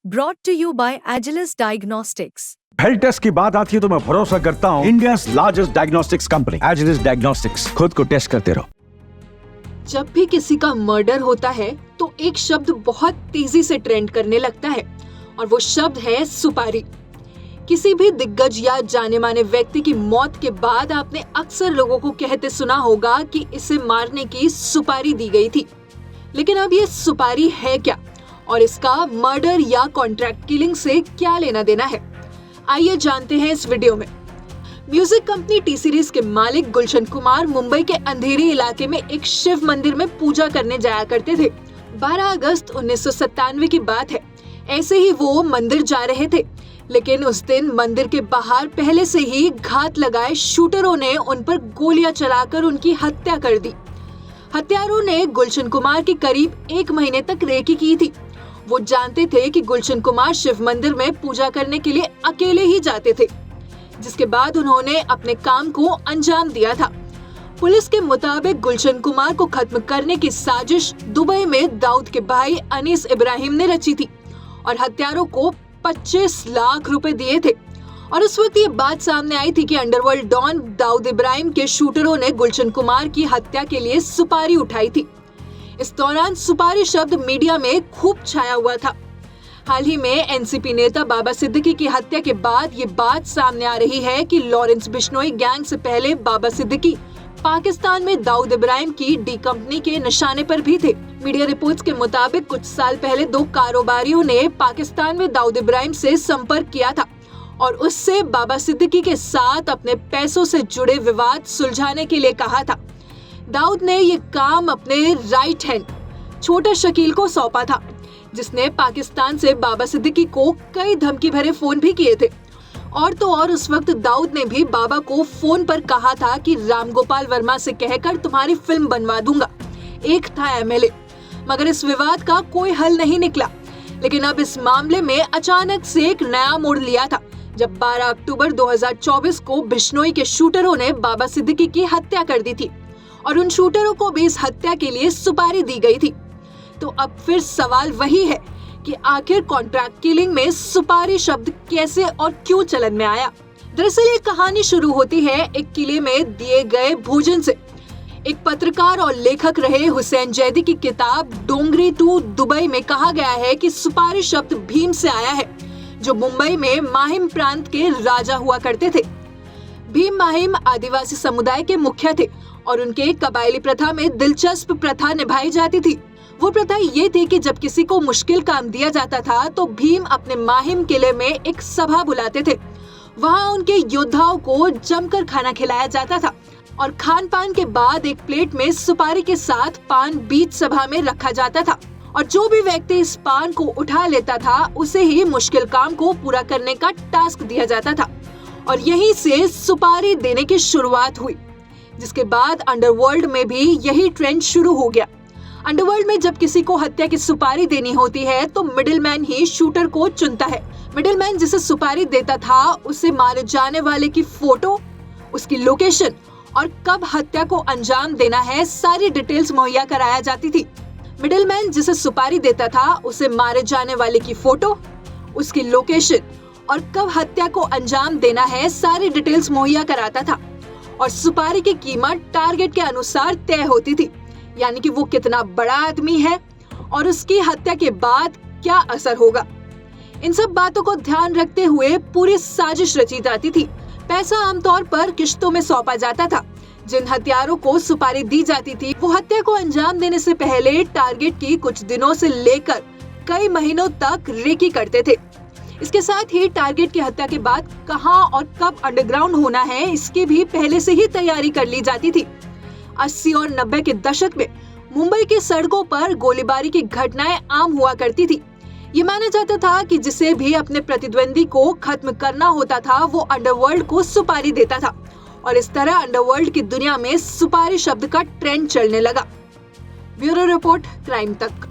Brought to you by Agilus Diagnostics. Health test की बात आती है तो मैं भरोसा करता हूँ India's largest diagnostics company Agilus Diagnostics. खुद को टेस्ट करते रहो। जब भी किसी का मर्डर होता है तो एक शब्द बहुत तेजी से ट्रेंड करने लगता है और वो शब्द है सुपारी। किसी भी दिग्गज या जाने माने व्यक्ति की मौत के बाद आपने अक्सर लोगों को कहते सुना होगा कि इसे मारने की सुपारी दी गई थी। लेकिन अब ये सुपारी है क्या और इसका मर्डर या कॉन्ट्रैक्ट किलिंग से क्या लेना देना है, आइए जानते हैं इस वीडियो में। म्यूजिक कंपनी टी सीरीज के मालिक गुलशन कुमार मुंबई के अंधेरी इलाके में एक शिव मंदिर में पूजा करने जाया करते थे। 12 अगस्त 1997 की बात है। ऐसे ही वो मंदिर जा रहे थे, लेकिन उस दिन मंदिर के बाहर पहले से ही घात लगाए शूटरों ने उन पर गोलियां चलाकर उनकी हत्या कर दी। हत्यारों ने गुलशन कुमार की करीब 1 महीने तक रेकी की थी। वो जानते थे कि गुलशन कुमार शिव मंदिर में पूजा करने के लिए अकेले ही जाते थे, जिसके बाद उन्होंने अपने काम को अंजाम दिया था। पुलिस के मुताबिक गुलशन कुमार को खत्म करने की साजिश दुबई में दाऊद के भाई अनीस इब्राहिम ने रची थी और हत्यारों को 25 लाख रुपए दिए थे। और उस वक्त ये बात सामने आई थी कि अंडरवर्ल्ड डॉन दाऊद इब्राहिम के शूटरों ने गुलशन कुमार की हत्या के लिए सुपारी उठाई थी। इस दौरान सुपारी शब्द मीडिया में खूब छाया हुआ था। हाल ही में एनसीपी नेता बाबा सिद्दीकी की हत्या के बाद ये बात सामने आ रही है कि लॉरेंस बिश्नोई गैंग से पहले बाबा सिद्दीकी पाकिस्तान में दाऊद इब्राहिम की डी कंपनी के निशाने पर भी थे। मीडिया रिपोर्ट्स के मुताबिक कुछ साल पहले 2 कारोबारियों ने पाकिस्तान में दाऊद इब्राहिम से संपर्क किया था और उससे बाबा सिद्दीकी के साथ अपने पैसों से जुड़े विवाद सुलझाने के लिए कहा था। दाऊद ने ये काम अपने राइट हैंड छोटा शकील को सौंपा था, जिसने पाकिस्तान से बाबा सिद्दीकी को कई धमकी भरे फोन भी किए थे। और तो और उस वक्त दाऊद ने भी बाबा को फोन पर कहा था कि रामगोपाल वर्मा से कहकर तुम्हारी फिल्म बनवा दूंगा। एक था एमएलए, मगर इस विवाद का कोई हल नहीं निकला। लेकिन अब इस मामले में अचानक से एक नया मोड़ लिया था, जब 12 अक्टूबर 2024 को बिश्नोई के शूटरों ने बाबा सिद्दीकी की हत्या कर दी थी और उन शूटरों को भी इस हत्या के लिए सुपारी दी गई थी। तो अब फिर सवाल वही है कि आखिर कॉन्ट्रैक्ट किलिंग में सुपारी शब्द कैसे और क्यों चलन में आया। दरअसल ये कहानी शुरू होती है एक किले में दिए गए भोजन से। एक पत्रकार और लेखक रहे हुसैन जैदी की किताब डोंगरी टू दुबई में कहा गया है कि सुपारी शब्द भीम से आया है, जो मुंबई में माहिम प्रांत के राजा हुआ करते थे। भीम माहिम आदिवासी समुदाय के मुखिया थे और उनके कबायली प्रथा में दिलचस्प प्रथा निभाई जाती थी। वो प्रथा ये थी कि जब किसी को मुश्किल काम दिया जाता था तो भीम अपने माहिम किले में एक सभा बुलाते थे। वहाँ उनके योद्धाओं को जमकर खाना खिलाया जाता था और खान पान के बाद एक प्लेट में सुपारी के साथ पान बीच सभा में रखा जाता था और जो भी व्यक्ति इस पान को उठा लेता था उसे ही मुश्किल काम को पूरा करने का टास्क दिया जाता था। और यहीं से सुपारी देने की शुरुआत हुई, जिसके बाद अंडरवर्ल्ड में भी यही ट्रेंड शुरू हो गया। अंडरवर्ल्ड में जब किसी को हत्या की सुपारी देनी होती है तो मिडिलमैन ही शूटर को चुनता है। मिडिलमैन जिसे सुपारी देता था उसे मारे जाने वाले की फोटो, उसकी लोकेशन और कब हत्या को अंजाम देना है, सारी डिटेल्स मुहैया कराया जाती थी। मिडिलमैन जिसे सुपारी देता था उसे मारे जाने वाले की फोटो, उसकी लोकेशन और कब हत्या को अंजाम देना है, सारी डिटेल्स मुहैया कराता था। और सुपारी की कीमत टारगेट के अनुसार तय होती थी, यानी कि वो कितना बड़ा आदमी है और उसकी हत्या के बाद क्या असर होगा। इन सब बातों को ध्यान रखते हुए पूरी साजिश रची जाती थी। पैसा आमतौर पर किश्तों में सौंपा जाता था। जिन हत्यारों को सुपारी दी जाती थी वो हत्या को अंजाम देने से पहले टारगेट की कुछ दिनों से लेकर कई महीनों तक रेकी करते थे। इसके साथ ही टारगेट की हत्या के बाद कहां और कब अंडरग्राउंड होना है, इसकी भी पहले से ही तैयारी कर ली जाती थी। 80 और 90 के दशक में मुंबई की सड़कों पर गोलीबारी की घटनाएं आम हुआ करती थी। ये माना जाता था कि जिसे भी अपने प्रतिद्वंदी को खत्म करना होता था वो अंडरवर्ल्ड को सुपारी देता था और इस तरह अंडरवर्ल्ड की दुनिया में सुपारी शब्द का ट्रेंड चलने लगा। ब्यूरो रिपोर्ट, क्राइम तक।